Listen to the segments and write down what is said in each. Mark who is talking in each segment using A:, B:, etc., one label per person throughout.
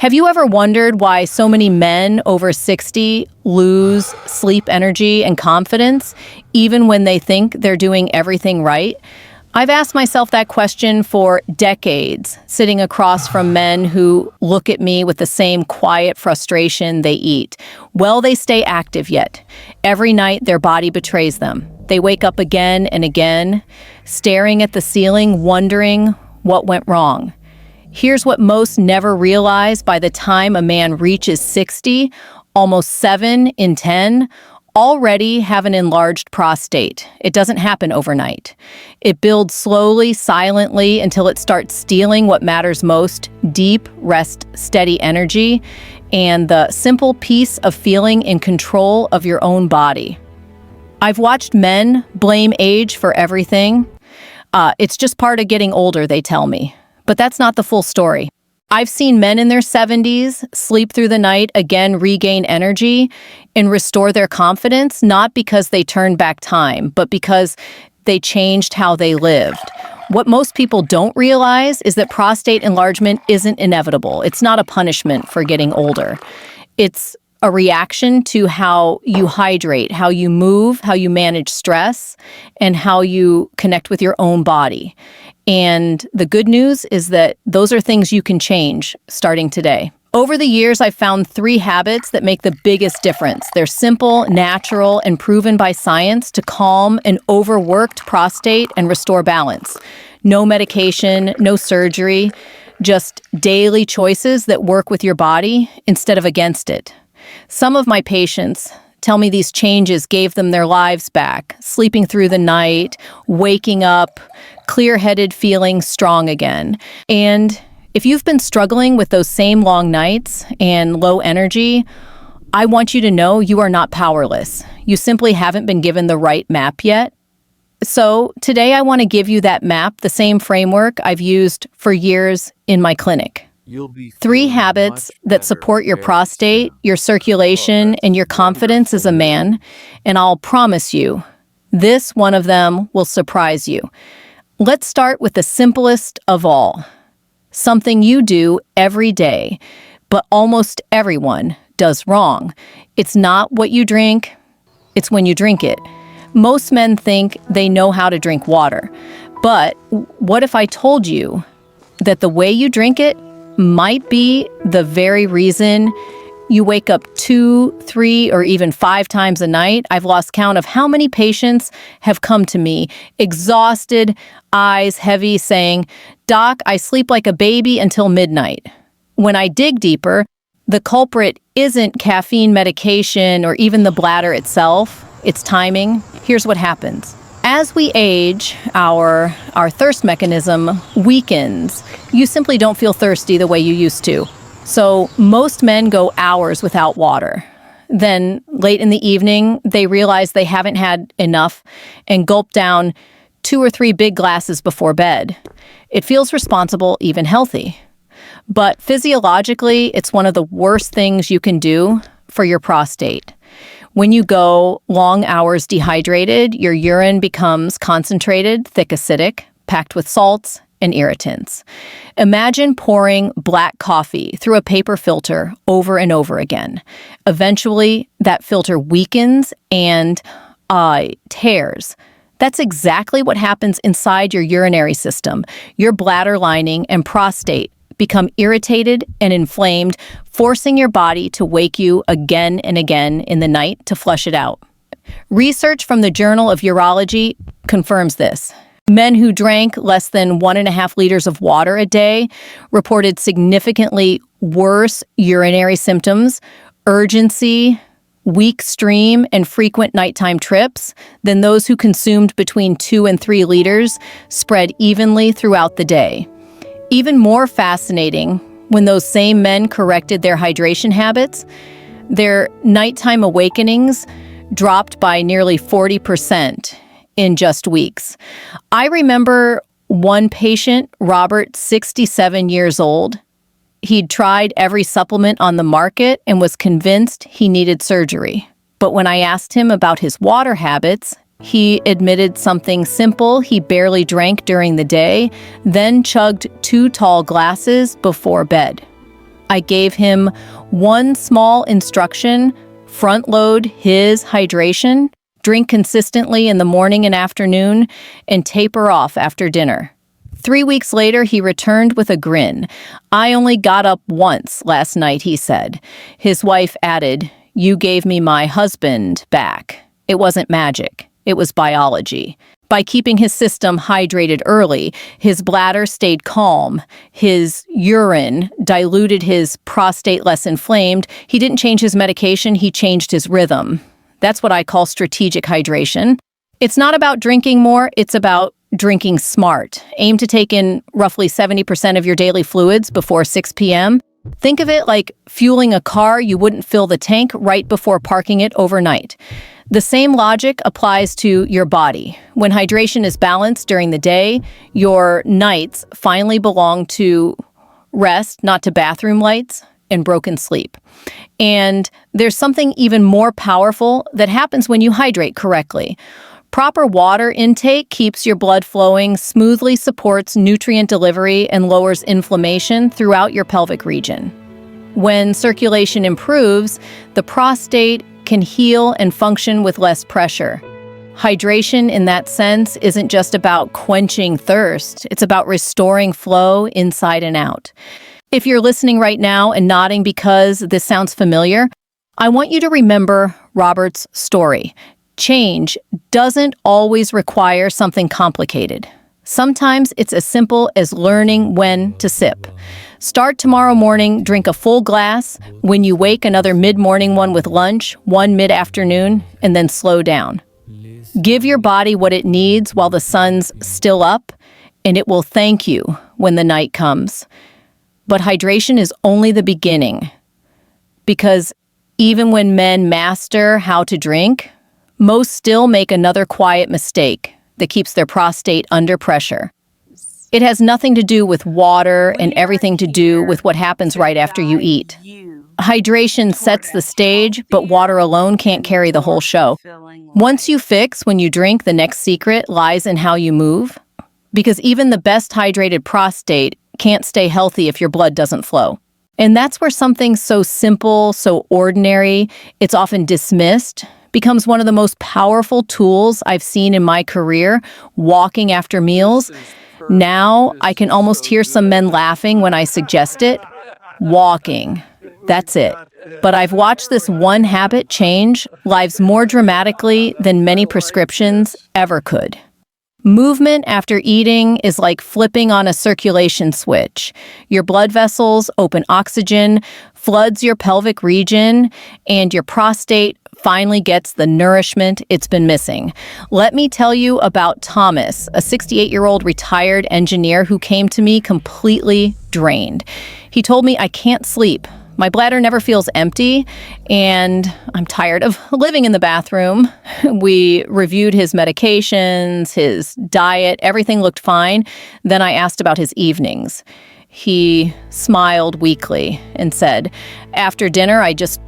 A: Have you ever wondered why so many men over 60 lose sleep energy and confidence, even when they think they're doing everything right? I've asked myself that question for decades, sitting across from men who look at me with the same quiet frustration they eat. Will they stay active yet? Every night their body betrays them. They wake up again and again, staring at the ceiling, wondering what went wrong. Here's what most never realize: by the time a man reaches 60, almost 7 in 10 already have an enlarged prostate. It doesn't happen overnight. It builds slowly, silently, until it starts stealing what matters most: deep, rest, steady energy, and the simple peace of feeling in control of your own body. I've watched men blame age for everything. It's just part of getting older, they tell me. But that's not the full story. I've seen men in their 70s sleep through the night, again regain energy, and restore their confidence, not because they turned back time, but because they changed how they lived. What most people don't realize is that prostate enlargement isn't inevitable. It's not a punishment for getting older. It's a reaction to how you hydrate, how you move, how you manage stress, and how you connect with your own body. And the good news is that those are things you can change starting today. Over the years, I've found 3 habits that make the biggest difference. They're simple, natural, and proven by science to calm an overworked prostate and restore balance. No medication, no surgery, just daily choices that work with your body instead of against it. Some of my patients tell me these changes gave them their lives back, sleeping through the night, waking up, clear-headed, feeling strong again. And if you've been struggling with those same long nights and low energy, I want you to know you are not powerless. You simply haven't been given the right map yet. So today I want to give you that map, the same framework I've used for years in my clinic. 3 habits that support your prostate, your circulation, and your confidence as a man. And I'll promise you, this one of them will surprise you. Let's start with the simplest of all. Something you do every day, but almost everyone does wrong. It's not what you drink, it's when you drink it. Most men think they know how to drink water. But what if I told you that the way you drink it might be the very reason you wake up 2, 3, or even 5 times a night? I've lost count of how many patients have come to me, exhausted, eyes heavy, saying, "Doc, I sleep like a baby until midnight." When I dig deeper, the culprit isn't caffeine, medication, or even the bladder itself. It's timing. Here's what happens. As we age, our thirst mechanism weakens. You simply don't feel thirsty the way you used to. So most men go hours without water. Then late in the evening, they realize they haven't had enough and gulp down 2 or 3 big glasses before bed. It feels responsible, even healthy. But physiologically, it's one of the worst things you can do for your prostate. When you go long hours dehydrated, your urine becomes concentrated, thick acidic, packed with salts and irritants. Imagine pouring black coffee through a paper filter over and over again. Eventually, that filter weakens and tears. That's exactly what happens inside your urinary system. Your bladder lining and prostate become irritated and inflamed, forcing your body to wake you again and again in the night to flush it out. Research from the Journal of Urology confirms this. Men who drank less than 1.5 liters of water a day reported significantly worse urinary symptoms, urgency, weak stream, and frequent nighttime trips than those who consumed between 2 and 3 liters, spread evenly throughout the day. Even more fascinating, when those same men corrected their hydration habits, their nighttime awakenings dropped by nearly 40% in just weeks. I remember one patient, Robert, 67 years old. He'd tried every supplement on the market and was convinced he needed surgery. But when I asked him about his water habits, he admitted something simple. He barely drank during the day, then chugged 2 tall glasses before bed. I gave him one small instruction: front load his hydration, drink consistently in the morning and afternoon, and taper off after dinner. 3 weeks later, he returned with a grin. "I only got up once last night," he said. His wife added, "You gave me my husband back." It wasn't magic. It was biology. By keeping his system hydrated early, his bladder stayed calm, his urine diluted, his prostate less inflamed. He didn't change his medication, he changed his rhythm. That's what I call strategic hydration. It's not about drinking more, it's about drinking smart. Aim to take in roughly 70% of your daily fluids before 6 p.m. Think of it like fueling a car. You wouldn't fill the tank right before parking it overnight. The same logic applies to your body. When hydration is balanced during the day, your nights finally belong to rest, not to bathroom lights and broken sleep. And there's something even more powerful that happens when you hydrate correctly. Proper water intake keeps your blood flowing smoothly, supports nutrient delivery, and lowers inflammation throughout your pelvic region. When circulation improves, the prostate can heal and function with less pressure. Hydration, in that sense, isn't just about quenching thirst. It's about restoring flow inside and out. If you're listening right now and nodding because this sounds familiar, I want you to remember Robert's story. Change doesn't always require something complicated. Sometimes it's as simple as learning when to sip. Start tomorrow morning, drink a full glass. When you wake, another mid-morning one with lunch, one mid-afternoon, and then slow down. Give your body what it needs while the sun's still up, and it will thank you when the night comes. But hydration is only the beginning, because even when men master how to drink, most still make another quiet mistake that keeps their prostate under pressure. It has nothing to do with water and everything to do with what happens right after you eat. Hydration sets the stage, but water alone can't carry the whole show. Once you fix when you drink, the next secret lies in how you move. Because even the best hydrated prostate can't stay healthy if your blood doesn't flow. And that's where something so simple, so ordinary, it's often dismissed, becomes one of the most powerful tools I've seen in my career: walking after meals. Now I can almost hear some men laughing when I suggest it. Walking. That's it. But I've watched this one habit change lives more dramatically than many prescriptions ever could. Movement after eating is like flipping on a circulation switch. Your blood vessels open oxygen, floods your pelvic region, and your prostate finally gets the nourishment it's been missing. Let me tell you about Thomas, a 68-year-old retired engineer who came to me completely drained. He told me, "I can't sleep. My bladder never feels empty, and I'm tired of living in the bathroom." We reviewed his medications, his diet, everything looked fine. Then I asked about his evenings. He smiled weakly and said, "After dinner, I just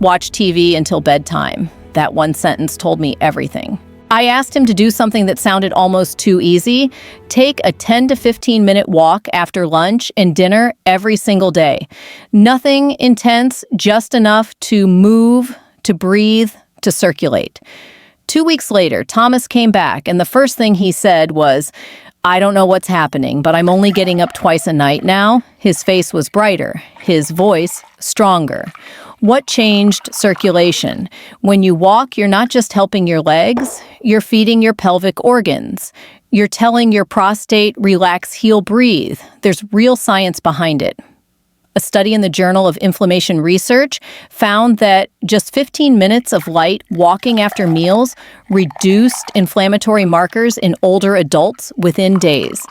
A: watch TV until bedtime." That one sentence told me everything. I asked him to do something that sounded almost too easy: take a 10 to 15 minute walk after lunch and dinner every single day. Nothing intense, just enough to move, to breathe, to circulate. 2 weeks later, Thomas came back, and the first thing he said was, "I don't know what's happening, but I'm only getting up twice a night now." His face was brighter, his voice stronger. What changed? Circulation. When you walk, you're not just helping your legs, you're feeding your pelvic organs. You're telling your prostate, relax, heal, breathe. There's real science behind it. A study in the Journal of Inflammation Research found that just 15 minutes of light walking after meals reduced inflammatory markers in older adults within days.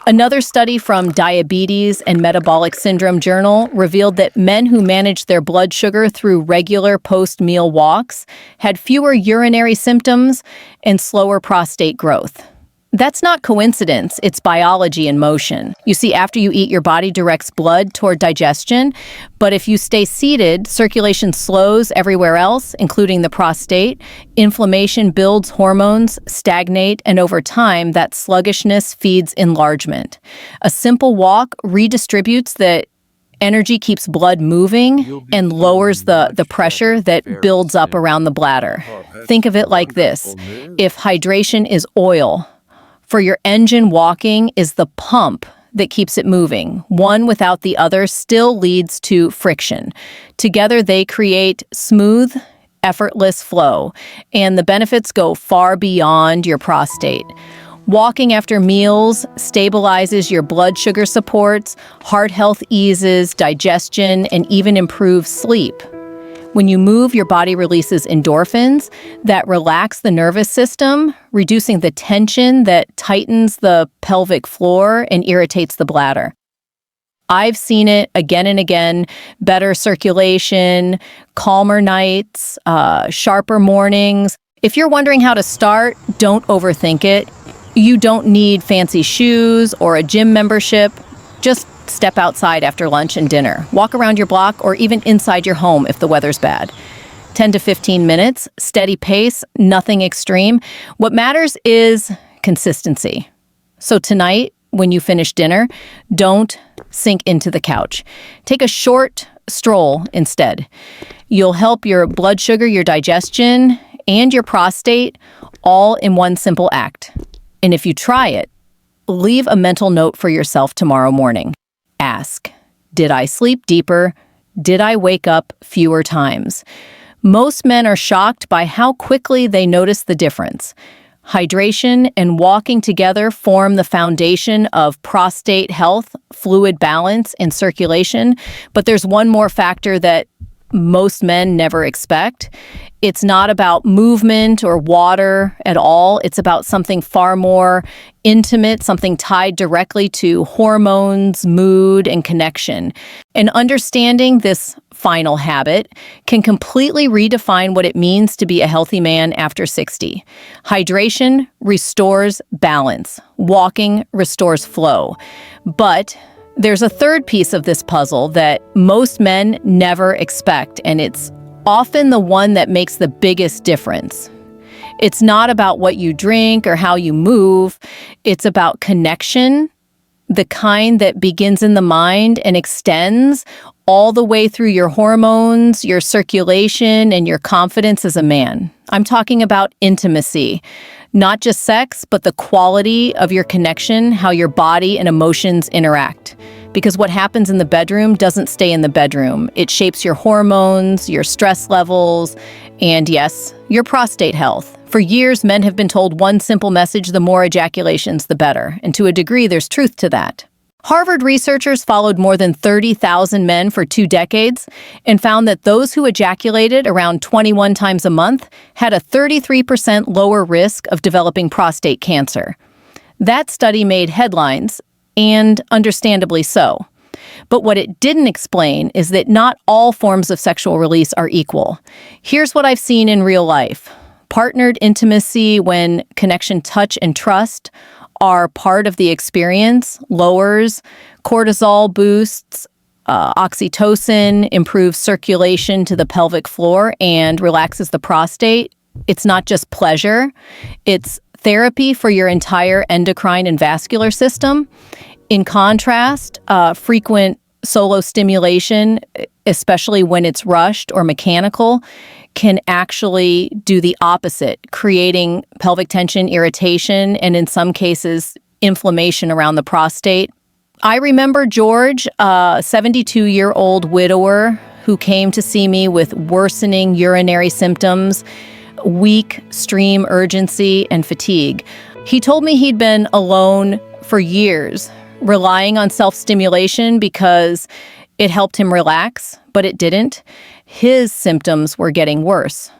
A: Another study from Diabetes and Metabolic Syndrome Journal revealed that men who managed their blood sugar through regular post-meal walks had fewer urinary symptoms and slower prostate growth. That's not coincidence, it's biology in motion. You see, after you eat, your body directs blood toward digestion, but if you stay seated, circulation slows everywhere else, including the prostate. Inflammation builds hormones, stagnate, and over time, that sluggishness feeds enlargement. A simple walk redistributes the Energy keeps blood moving and lowers the pressure that builds up around the bladder. Think of it like this. If hydration is oil, for your engine, walking is the pump that keeps it moving. One without the other still leads to friction. Together they create smooth, effortless flow, and the benefits go far beyond your prostate. Walking after meals stabilizes your blood sugar supports, heart health eases, digestion, and even improves sleep. When you move, your body releases endorphins that relax the nervous system, reducing the tension that tightens the pelvic floor and irritates the bladder. I've seen it again and again: better circulation, calmer nights, sharper mornings. If you're wondering how to start, don't overthink it. You don't need fancy shoes or a gym membership. Just step outside after lunch and dinner. Walk around your block or even inside your home if the weather's bad. 10 to 15 minutes, steady pace, nothing extreme. What matters is consistency. So tonight, when you finish dinner, don't sink into the couch. Take a short stroll instead. You'll help your blood sugar, your digestion, and your prostate all in one simple act. And if you try it, leave a mental note for yourself tomorrow morning. Ask, did I sleep deeper? Did I wake up fewer times? Most men are shocked by how quickly they notice the difference. Hydration and walking together form the foundation of prostate health, fluid balance, and circulation. But there's one more factor that most men never expect. It's not about movement or water at all. It's about something far more intimate, something tied directly to hormones, mood, and connection. And understanding this final habit can completely redefine what it means to be a healthy man after 60. Hydration restores balance. Walking restores flow. But there's a third piece of this puzzle that most men never expect, and it's often the one that makes the biggest difference. It's not about what you drink or how you move. It's about connection, the kind that begins in the mind and extends all the way through your hormones, your circulation, and your confidence as a man. I'm talking about intimacy, not just sex, but the quality of your connection, how your body and emotions interact. Because what happens in the bedroom doesn't stay in the bedroom. It shapes your hormones, your stress levels, and yes, your prostate health. For years, men have been told one simple message: the more ejaculations, the better. And to a degree, there's truth to that. Harvard researchers followed more than 30,000 men for 2 decades and found that those who ejaculated around 21 times a month had a 33% lower risk of developing prostate cancer. That study made headlines, and understandably so. But what it didn't explain is that not all forms of sexual release are equal. Here's what I've seen in real life. Partnered intimacy, when connection, touch, and trust are part of the experience, lowers cortisol, boosts oxytocin, improves circulation to the pelvic floor, and relaxes the prostate. It's not just pleasure, it's therapy for your entire endocrine and vascular system. In contrast, frequent solo stimulation, especially when it's rushed or mechanical, can actually do the opposite, creating pelvic tension, irritation, and in some cases, inflammation around the prostate. I remember George, a 72-year-old widower who came to see me with worsening urinary symptoms, weak stream urgency, and fatigue. He told me he'd been alone for years, relying on self-stimulation because it helped him relax, but it didn't. His symptoms were getting worse.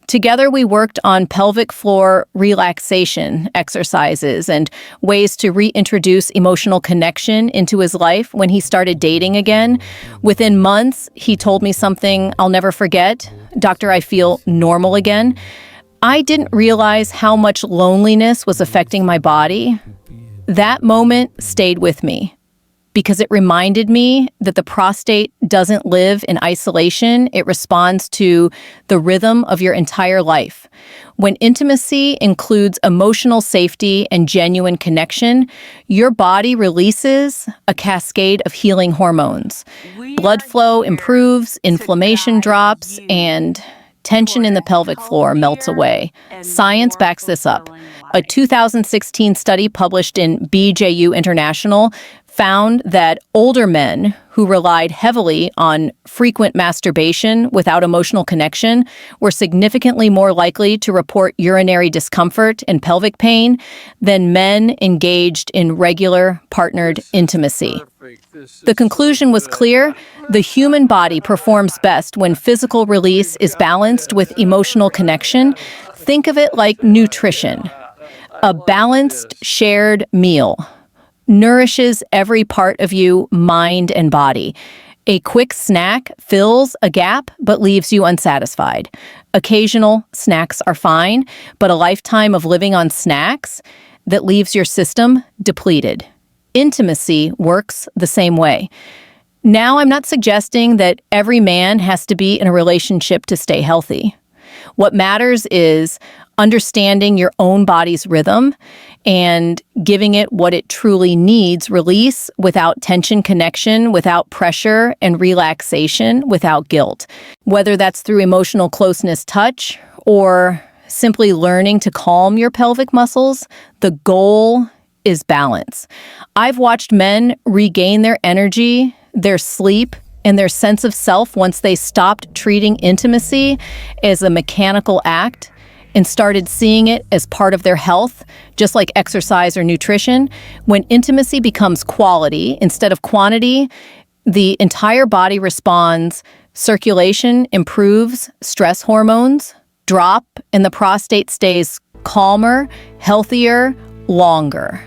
A: Together, we worked on pelvic floor relaxation exercises and ways to reintroduce emotional connection into his life when he started dating again. Within months, he told me something I'll never forget. "Doctor, I feel normal again." I didn't realize how much loneliness was affecting my body. That moment stayed with me. because it reminded me that the prostate doesn't live in isolation. It responds to the rhythm of your entire life. When intimacy includes emotional safety and genuine connection, your body releases a cascade of healing hormones. Blood flow improves, inflammation drops, and tension in the pelvic floor melts away. Science backs this up. A 2016 study published in BJU International found that older men who relied heavily on frequent masturbation without emotional connection were significantly more likely to report urinary discomfort and pelvic pain than men engaged in regular partnered intimacy. The conclusion was clear. The human body performs best when physical release is balanced with emotional connection. Think of it like nutrition. A balanced, shared meal nourishes every part of you, mind and body. A quick snack fills a gap but leaves you unsatisfied. Occasional snacks are fine, but a lifetime of living on snacks that leaves your system depleted. Intimacy works the same way. Now, I'm not suggesting that every man has to be in a relationship to stay healthy. What matters is understanding your own body's rhythm and giving it what it truly needs, release without tension, connection without pressure, and relaxation without guilt. Whether that's through emotional closeness touch or simply learning to calm your pelvic muscles, the goal is balance. I've watched men regain their energy, their sleep, and their sense of self once they stopped treating intimacy as a mechanical act and started seeing it as part of their health, just like exercise or nutrition. When intimacy becomes quality instead of quantity, the entire body responds, circulation improves, stress hormones drop, and the prostate stays calmer, healthier, longer.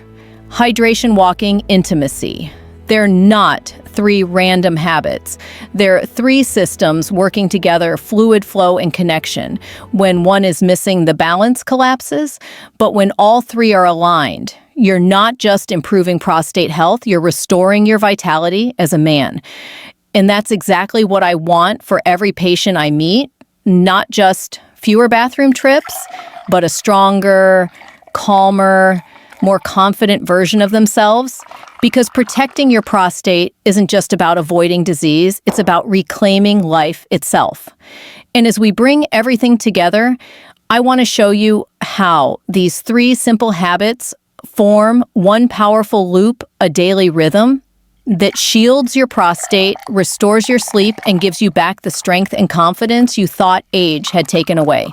A: Hydration, walking, intimacy. They're not three random habits. They're three systems working together, fluid flow and connection. When one is missing, the balance collapses, but when all three are aligned, you're not just improving prostate health, you're restoring your vitality as a man. And that's exactly what I want for every patient I meet, not just fewer bathroom trips, but a stronger, calmer, more confident version of themselves. Because protecting your prostate isn't just about avoiding disease, it's about reclaiming life itself. And as we bring everything together, I want to show you how these three simple habits form one powerful loop, a daily rhythm that shields your prostate, restores your sleep, and gives you back the strength and confidence you thought age had taken away.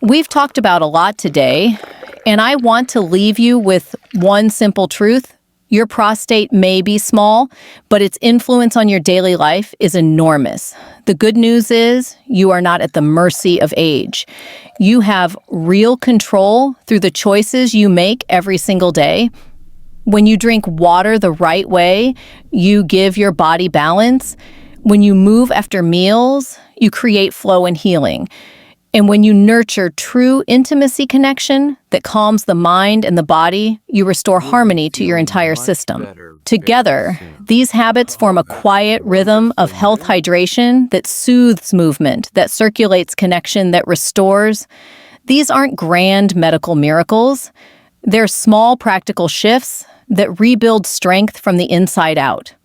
A: We've talked about a lot today, and I want to leave you with one simple truth. Your prostate may be small, but its influence on your daily life is enormous. The good news is you are not at the mercy of age. You have real control through the choices you make every single day. When you drink water the right way, you give your body balance. When you move after meals, you create flow and healing. And when you nurture true intimacy connection that calms the mind and the body, you restore harmony to your entire system. Together, these habits form a quiet rhythm of health hydration that soothes movement, that circulates connection, that restores. These aren't grand medical miracles. They're small practical shifts that rebuild strength from the inside out.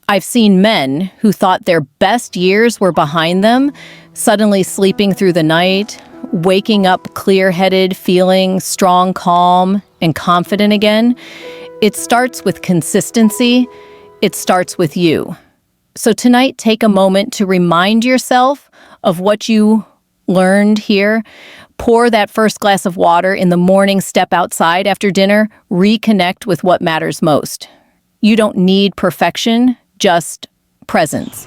A: I've seen men who thought their best years were behind them, suddenly sleeping through the night, waking up clear-headed, feeling strong, calm, and confident again. It starts with consistency. It starts with you. So tonight, take a moment to remind yourself of what you learned here. Pour that first glass of water in the morning, step outside after dinner, reconnect with what matters most. You don't need perfection, just presence.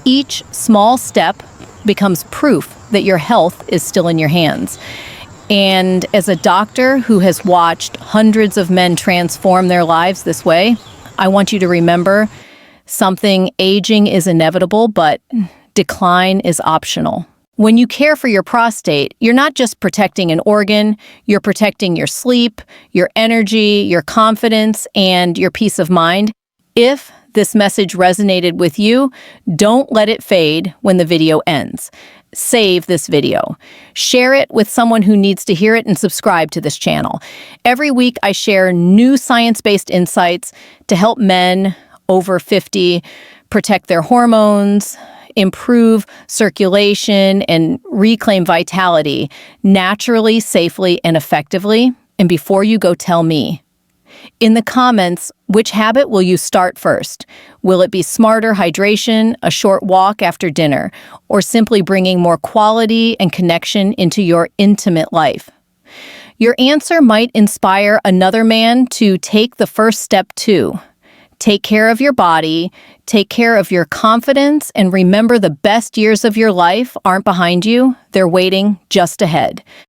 A: Each small step becomes proof that your health is still in your hands. And as a doctor who has watched hundreds of men transform their lives this way, I want you to remember something: aging is inevitable, but decline is optional. When you care for your prostate, you're not just protecting an organ, you're protecting your sleep, your energy, your confidence, and your peace of mind. If this message resonated with you, don't let it fade when the video ends. Save this video. Share it with someone who needs to hear it and subscribe to this channel. Every week I share new science-based insights to help men over 50 protect their hormones, improve circulation, and reclaim vitality naturally, safely, and effectively. And before you go, tell me. In the comments, which habit will you start first? Will it be smarter hydration, a short walk after dinner, or simply bringing more quality and connection into your intimate life? Your answer might inspire another man to take the first step too. Take care of your body, take care of your confidence, and remember the best years of your life aren't behind you, they're waiting just ahead.